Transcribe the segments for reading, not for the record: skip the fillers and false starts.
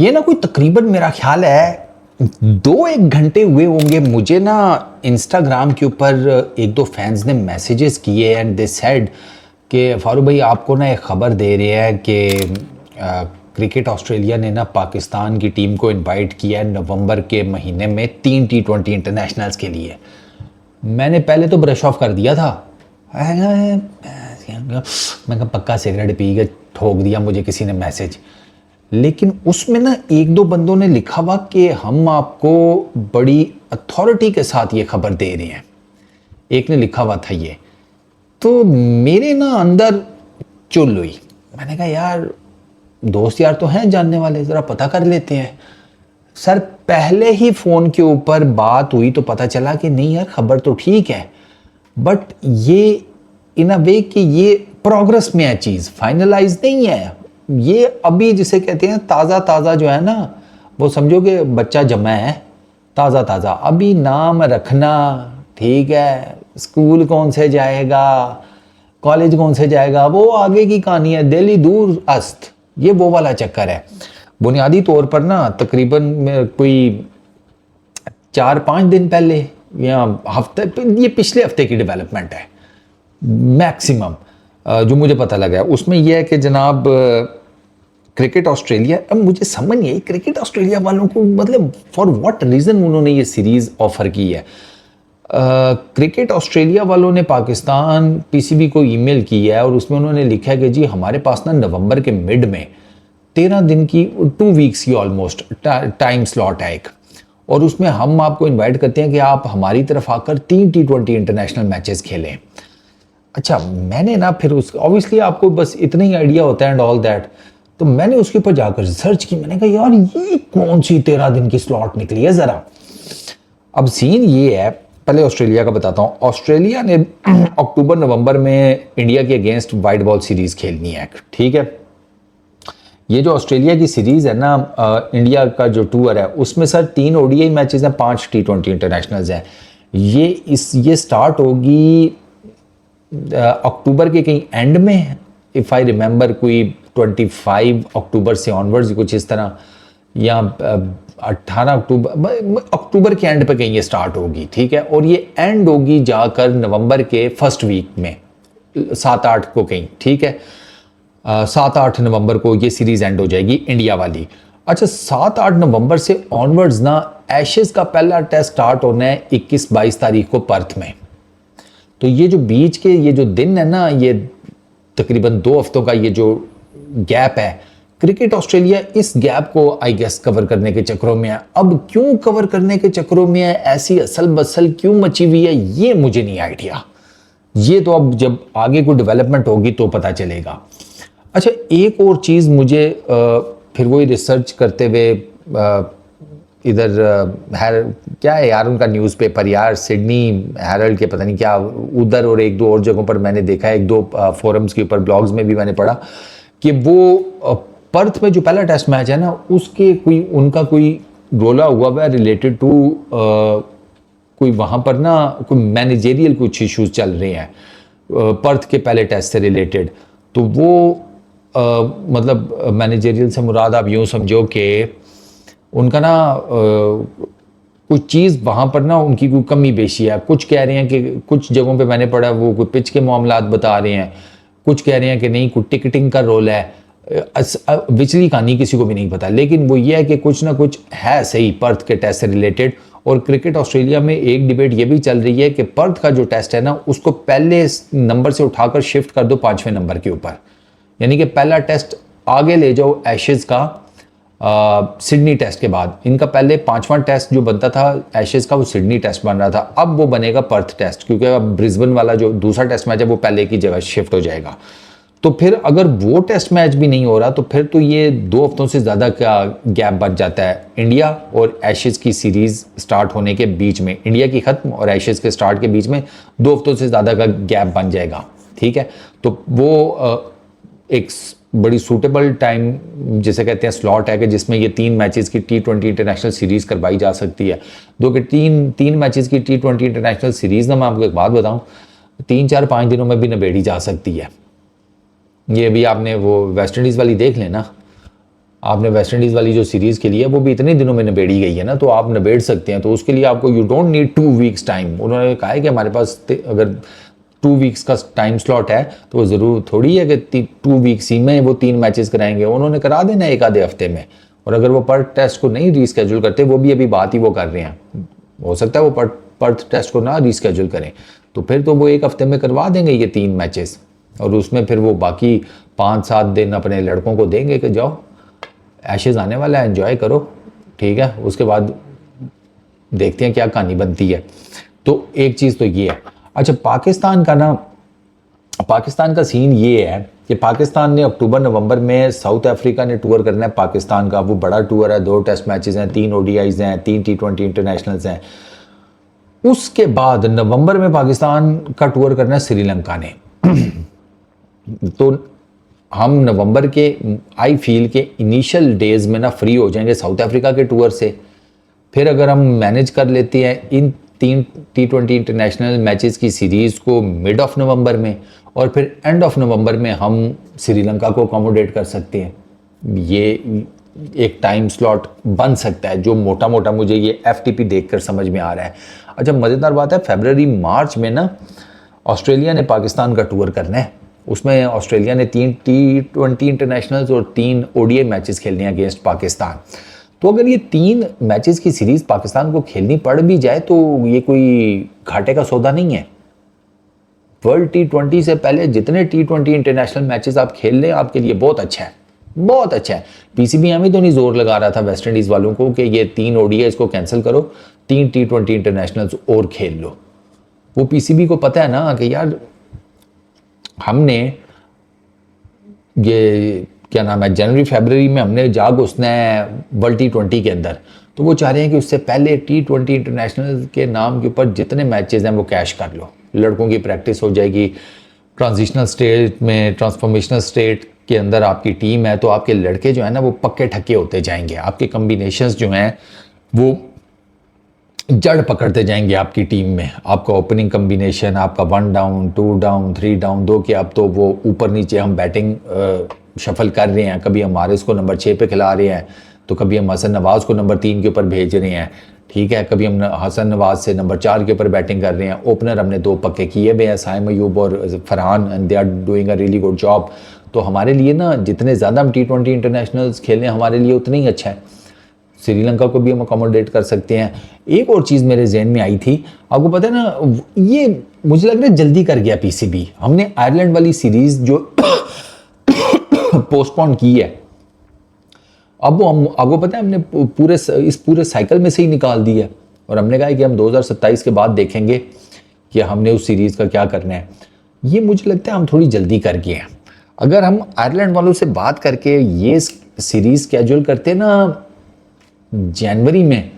ये ना कोई तकरीबन मेरा ख्याल है 2-1 घंटे हुए होंगे, मुझे ना इंस्टाग्राम के ऊपर एक दो फैंस ने मैसेजेस किए एंड दे सेड कि फारूक भाई आपको ना एक ख़बर दे रहे हैं कि क्रिकेट ऑस्ट्रेलिया ने ना पाकिस्तान की टीम को इनवाइट किया है नवंबर के महीने में 3 T20 इंटरनेशनल्स के लिए। मैंने पहले तो ब्रश ऑफ कर दिया था, मैं कहा पक्का सिगरेट पी के ठोक दिया मुझे किसी ने मैसेज। लेकिन उसमें ना एक दो बंदों ने लिखा हुआ कि हम आपको बड़ी अथॉरिटी के साथ ये खबर दे रहे हैं, एक ने लिखा हुआ था ये। तो मेरे ना अंदर चुल हुई, मैंने कहा यार दोस्त यार तो हैं जानने वाले, ज़रा पता कर लेते हैं। सर पहले ही फ़ोन के ऊपर बात हुई तो पता चला कि नहीं यार खबर तो ठीक है, बट ये इन अ वे कि ये प्रोग्रेस में है, चीज़ फाइनलाइज नहीं है। ये अभी जिसे कहते हैं ताज़ा ताज़ा जो है ना, वो समझो कि बच्चा जमा है ताज़ा ताज़ा, अभी नाम रखना ठीक है, स्कूल कौन से जाएगा, कॉलेज कौन से जाएगा, वो आगे की कहानी है, दिल्ली दूर अस्त, ये वो वाला चक्कर है। बुनियादी तौर पर ना तकरीबन कोई 4-5 दिन पहले या हफ्ते, ये पिछले हफ्ते की डेवलपमेंट है मैक्सिमम जो मुझे पता लगा है। उसमें यह है कि जनाब क्रिकेट ऑस्ट्रेलिया, अब मुझे समझ नहीं आई क्रिकेट ऑस्ट्रेलिया वालों को मतलब फॉर व्हाट रीज़न उन्होंने ये सीरीज़ ऑफ़र की है। क्रिकेट ऑस्ट्रेलिया वालों ने पाकिस्तान पीसीबी को ईमेल किया है और उसमें उन्होंने लिखा है कि जी हमारे पास ना नवंबर के मिड में 13 दिन की 2 वीक्स की ऑलमोस्ट टाइम स्लॉट है एक, और उसमें हम आपको इनवाइट करते हैं कि आप हमारी तरफ आकर 3 T20 इंटरनेशनल मैचेस खेलें। अच्छा, मैंने ना फिर उस ऑब्वियसली आपको बस इतना ही आइडिया होता है एंड ऑल दैट, तो मैंने उसके ऊपर जाकर रिसर्च की। मैंने कहा यार ये कौन सी 13 दिन की स्लॉट निकली है ज़रा। अब सीन ये है, पहले ऑस्ट्रेलिया का बताता हूँ। ऑस्ट्रेलिया ने अक्टूबर नवंबर में इंडिया के अगेंस्ट वाइट बॉल सीरीज़ खेलनी है, ठीक है। ये जो ऑस्ट्रेलिया की सीरीज़ है ना, इंडिया का जो टूर है उसमें सर 3 ODI मैचेस हैं, 5 T20 इंटरनेशनल्स हैं। ये स्टार्ट होगी अक्टूबर के कहीं एंड में, इफ़ आई रिमेंबर कोई 25 अक्टूबर से ऑनवर्ड्स कुछ इस तरह, या 18 अक्टूबर के एंड पे कहीं ये स्टार्ट होगी, ठीक है। और ये एंड होगी जाकर नवंबर के फर्स्ट वीक में 7-8 को कहीं, ठीक है। 7-8 नवंबर को ये सीरीज़ एंड हो जाएगी इंडिया वाली। अच्छा, 7-8 नवंबर से ऑनवर्ड्स ना एशेज़ का पहला टेस्ट स्टार्ट होना है 21-22 तारीख को पर्थ में। तो ये जो बीच के ये जो दिन है ना, ये तकरीबन 2 हफ्तों का ये जो गैप है, क्रिकेट ऑस्ट्रेलिया इस गैप को आई गेस कवर करने के चक्करों में है। अब क्यों कवर करने के चक्करों में है, ऐसी असल बसल क्यों मची हुई है, ये मुझे नहीं आइडिया। ये तो अब जब आगे कोई डेवलपमेंट होगी तो पता चलेगा। अच्छा, एक और चीज़ मुझे फिर वही रिसर्च करते हुए इधर क्या है यार उनका न्यूज़पेपर यार, सिडनी हेरल्ड के पता नहीं क्या, उधर और एक दो और जगहों पर मैंने देखा है, एक दो फोरम्स के ऊपर ब्लॉग्स में भी मैंने पढ़ा कि वो पर्थ में जो पहला टेस्ट मैच है ना, उसके उनका कोई रोला हुआ है रिलेटेड टू कोई वहाँ पर ना कोई मैनेजेरियल कुछ इश्यूज चल रहे हैं पर्थ के पहले टेस्ट से रिलेटेड। तो वो मतलब मैनेजेरियल से मुराद आप यूँ समझो कि उनका ना कुछ चीज़ वहाँ पर ना उनकी कोई कमी बेशी है। कुछ कह रहे हैं कि कुछ जगहों पे मैंने पढ़ा वो कोई पिच के मामलात बता रहे हैं, कुछ कह रहे हैं कि नहीं कोई टिकटिंग का रोल है। विचली कहानी किसी को भी नहीं पता, लेकिन वो ये है कि कुछ ना कुछ है सही पर्थ के टेस्ट से रिलेटेड। और क्रिकेट ऑस्ट्रेलिया में एक डिबेट ये भी चल रही है कि पर्थ का जो टेस्ट है ना, उसको पहले नंबर से उठाकर शिफ्ट कर दो 5वें नंबर के ऊपर, यानी कि पहला टेस्ट आगे ले जाओ एशेज़ का सिडनी टेस्ट के बाद। इनका पहले 5वां टेस्ट जो बनता था एशेज़ का, वो सिडनी टेस्ट बन रहा था, अब वो बनेगा पर्थ टेस्ट, क्योंकि अब ब्रिस्बेन वाला जो दूसरा टेस्ट मैच है वो पहले की जगह शिफ्ट हो जाएगा। तो फिर अगर वो टेस्ट मैच भी नहीं हो रहा तो फिर तो ये 2 हफ्तों से ज़्यादा का गैप बच जाता है इंडिया और एशेज़ की सीरीज़ स्टार्ट होने के बीच में। इंडिया की ख़त्म और एशेज़ के स्टार्ट के बीच में 2 हफ्तों से ज़्यादा का गैप बन जाएगा, ठीक है। तो वो एक बड़ी सूटेबल टाइम जिसे कहते हैं स्लॉट है कि जिसमें ये 3 मैचेस की T20 इंटरनेशनल सीरीज़ करवाई जा सकती है। दो कि 3 मैचेस की T20 इंटरनेशनल सीरीज़ ना, मैं आपको एक बात बताऊं, 3-4-5 दिनों में भी निबेड़ी जा सकती है। ये भी आपने वो वेस्ट इंडीज़ वाली देख लेना, आपने वेस्ट इंडीज़ वाली जो सीरीज़ खेली है वो भी इतने दिनों में निबेड़ी गई है ना, तो आप निबेड़ सकते हैं। तो उसके लिए आपको you don't need 2 weeks time. उन्होंने कहा है कि हमारे पास अगर 2 वीक्स का टाइम स्लॉट है तो वो ज़रूर थोड़ी है कि 2 वीक्स ही में वो 3 मैचेस कराएंगे। उन्होंने करा देना एक आधे हफ्ते में। और अगर वो पर्थ टेस्ट को नहीं रीस्केड्यूल करते, वो भी अभी बात ही वो कर रहे हैं, हो सकता है वो पर्थ टेस्ट को ना रीस्केड्यूल करें, तो फिर तो वो एक हफ्ते में करवा देंगे ये 3 मैचेस। और उसमें फिर वो बाकी 5-7 दिन अपने लड़कों को देंगे कि जाओ, एशेज़ आने वाला है, एंजॉय करो, ठीक है। उसके बाद देखते हैं क्या कहानी बनती है। तो एक चीज़ तो ये है। अच्छा, पाकिस्तान का सीन ये है कि पाकिस्तान ने अक्टूबर-नवंबर में साउथ अफ्रीका ने टूर करना है पाकिस्तान का। वो बड़ा टूर है, 2 टेस्ट मैचेस हैं, 3 ओडीआईज हैं, 3 T20 इंटरनेशनल्स हैं। उसके बाद नवंबर में पाकिस्तान का टूर करना है श्रीलंका ने। तो हम नवंबर के आई फील के इनिशियल डेज में ना फ्री हो जाएंगे साउथ अफ्रीका के टूर से। फिर अगर हम मैनेज कर लेते हैं इन 3 T20 इंटरनेशनल मैचेस की सीरीज़ को मिड ऑफ नवंबर में, और फिर एंड ऑफ नवंबर में हम श्रीलंका को अकोमोडेट कर सकते हैं, ये एक टाइम स्लॉट बन सकता है जो मोटा मोटा मुझे ये FTP देखकर समझ में आ रहा है। अच्छा, मज़ेदार बात है, फरवरी मार्च में ना ऑस्ट्रेलिया ने पाकिस्तान का टूर करना है। उसमें ऑस्ट्रेलिया ने 3 T20 इंटरनेशनल्स और 3 ODI मैचेस खेलने हैं अगेंस्ट पाकिस्तान। तो अगर ये 3 मैचेस की सीरीज़ पाकिस्तान को खेलनी पड़ भी जाए तो ये कोई घाटे का सौदा नहीं है। वर्ल्ड T20 से पहले जितने T20 इंटरनेशनल मैचेस आप खेल लें आपके लिए बहुत अच्छा है, बहुत अच्छा है। PCB हमें तो नहीं जोर लगा रहा था वेस्ट इंडीज़ वालों को कि ये 3 ODI इसको कैंसिल करो, 3 T20 इंटरनेशनल्स और खेल लो। वो PCB को पता है ना कि यार हमने ये क्या नाम है जनवरी फरवरी में हमने जा घुसना है वर्ल्ड T20 के अंदर, तो वो चाह रहे हैं कि उससे पहले T20 इंटरनेशनल के नाम के ऊपर जितने मैचेस हैं वो कैश कर लो। लड़कों की प्रैक्टिस हो जाएगी, ट्रांजिशनल स्टेट में ट्रांसफॉर्मेशनल स्टेट के अंदर आपकी टीम है तो आपके लड़के जो है ना वो पक्के ठक्के होते जाएंगे, आपके कम्बिनेशंस जो हैं वो जड़ पकड़ते जाएंगे आपकी टीम में। आपका ओपनिंग कम्बिनेशन, आपका 1 डाउन 2 डाउन 3 डाउन 2 के, अब तो वो ऊपर नीचे हम बैटिंग शफल कर रहे हैं, कभी हम हारिस को नंबर 6 पे खिला रहे हैं, तो कभी हम हसन नवाज़ को नंबर 3 के ऊपर भेज रहे हैं, ठीक है, कभी हम हसन नवाज़ से नंबर 4 के ऊपर बैटिंग कर रहे हैं। ओपनर हमने 2 पक्के किए हुए हैं, साइम अयूब और Farhan, and they are doing a really good job. तो हमारे लिए ना जितने ज़्यादा हम T20 इंटरनेशनल्स खेलें हमारे लिए उतना ही अच्छा है। श्रीलंका को भी हम अकोमोडेट कर सकते हैं। एक और चीज़ मेरे जहन में आई थी, आपको पता है ना, ये मुझे लग रहा है जल्दी कर गया PCB। हमने आयरलैंड वाली सीरीज़ जो पोस्टपोन की है, अब वो हम आपको पता है हमने इस पूरे साइकिल में से ही निकाल दिया, और हमने कहा है कि हम 2027 के बाद देखेंगे कि हमने उस सीरीज़ का क्या करना है। ये मुझे लगता है हम थोड़ी जल्दी कर गए हैं। अगर हम आयरलैंड वालों से बात करके ये सीरीज़ स्केड्यूल करते ना जनवरी में,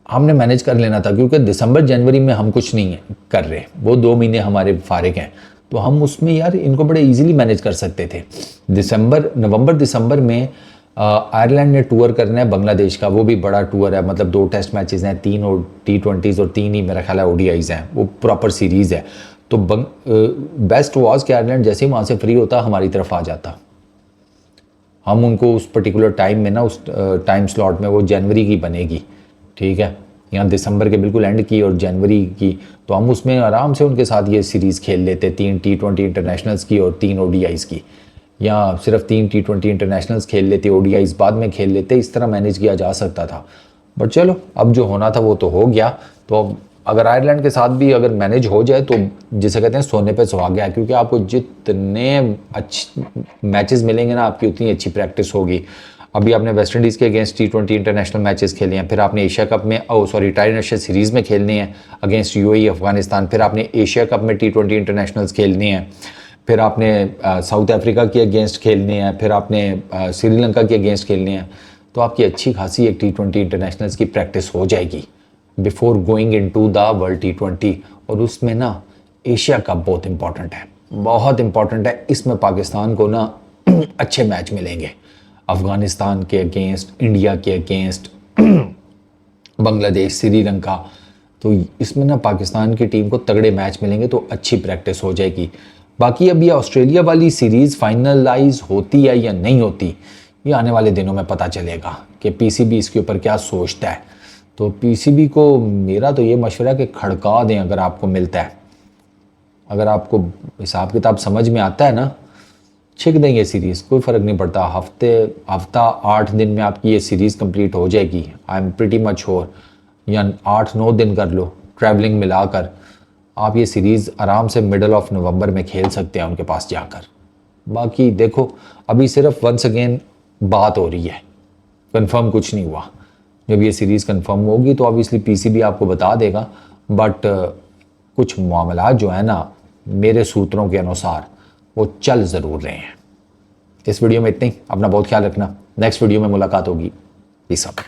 हमने मैनेज कर लेना था, क्योंकि दिसंबर जनवरी में हम कुछ नहीं कर रहे, वो 2 महीने हमारे फारिग हैं, तो हम उसमें यार इनको बड़े इजीली मैनेज कर सकते थे। नवंबर दिसंबर में आयरलैंड ने टूर करना है बांग्लादेश का, वो भी बड़ा टूर है, मतलब 2 टेस्ट मैचेस हैं, 3 T20s और 3 ही मेरा ख्याल है ODIs हैं, वो प्रॉपर सीरीज़ है। तो बेस्ट वॉज कि आयरलैंड जैसे ही वहाँ से फ्री होता हमारी तरफ आ जाता, हम उनको उस पर्टिकुलर टाइम में ना, उस टाइम स्लॉट में वो जनवरी की बनेगी, ठीक है, यहाँ दिसंबर के बिल्कुल एंड की और जनवरी की, तो हम उसमें आराम से उनके साथ ये सीरीज़ खेल लेते, 3 T20 इंटरनेशनल्स की और 3 ODIs की, या सिर्फ 3 T20 इंटरनेशनल्स खेल लेते, ODIs बाद में खेल लेते, इस तरह मैनेज किया जा सकता था। बट चलो, अब जो होना था वो तो हो गया। तो अब अगर आयरलैंड के साथ भी अगर मैनेज हो जाए तो जिसे कहते हैं सोने पे सुहागा है, क्योंकि आपको जितने अच्छे मैचेस मिलेंगे ना आपकी उतनी अच्छी प्रैक्टिस होगी। अभी आपने वेस्ट इंडीज़ के अगेंस्ट T20 इंटरनेशनल मैचेस खेले हैं, फिर आपने एशिया कप में ट्राई सीरीज़ में खेलने हैं अगेंस्ट UAE अफगानिस्तान, फिर आपने एशिया कप में T20 इंटरनेशनल्स खेलने हैं, फिर आपने साउथ अफ्रीका के अगेंस्ट खेलने हैं, फिर आपने श्रीलंका के अगेंस्ट खेलने हैं। तो आपकी अच्छी खासी एक T20 इंटरनेशनल्स की प्रैक्टिस हो जाएगी before going into the world T20। और उसमें ना एशिया कप बहुत इंपॉर्टेंट है, बहुत इंपॉर्टेंट है। इसमें पाकिस्तान को ना अच्छे मैच मिलेंगे, अफ़गानिस्तान के अगेंस्ट, इंडिया के अगेंस्ट, बांग्लादेश, श्रीलंका, तो इसमें ना पाकिस्तान की टीम को तगड़े मैच मिलेंगे, तो अच्छी प्रैक्टिस हो जाएगी। बाकी अब ये ऑस्ट्रेलिया वाली सीरीज़ फाइनलाइज होती है या नहीं होती, ये आने वाले दिनों में पता चलेगा कि पीसीबी इसके ऊपर क्या सोचता है। तो पीसीबी को मेरा तो ये मशवरा है कि खड़का दें अगर आपको मिलता है, अगर आपको हिसाब किताब समझ में आता है ना, छिक देंगे सीरीज़, कोई फ़र्क नहीं पड़ता। हफ्ता 8 दिन में आपकी ये सीरीज़ कंप्लीट हो जाएगी, I am pretty much sure. या 8-9 दिन कर लो ट्रैवलिंग मिलाकर, आप ये सीरीज़ आराम से मिडल ऑफ नवंबर में खेल सकते हैं उनके पास जाकर। बाकी देखो, अभी सिर्फ वंस अगेन बात हो रही है, कंफर्म कुछ नहीं हुआ। जब ये सीरीज़ कंफर्म होगी तो ऑब्वियसली पीसीबी आपको बता देगा, बट कुछ मामला जो है ना, मेरे सूत्रों के अनुसार वो चल ज़रूर रहे हैं। इस वीडियो में इतना ही, अपना बहुत ख्याल रखना, नेक्स्ट वीडियो में मुलाकात होगी। Peace out.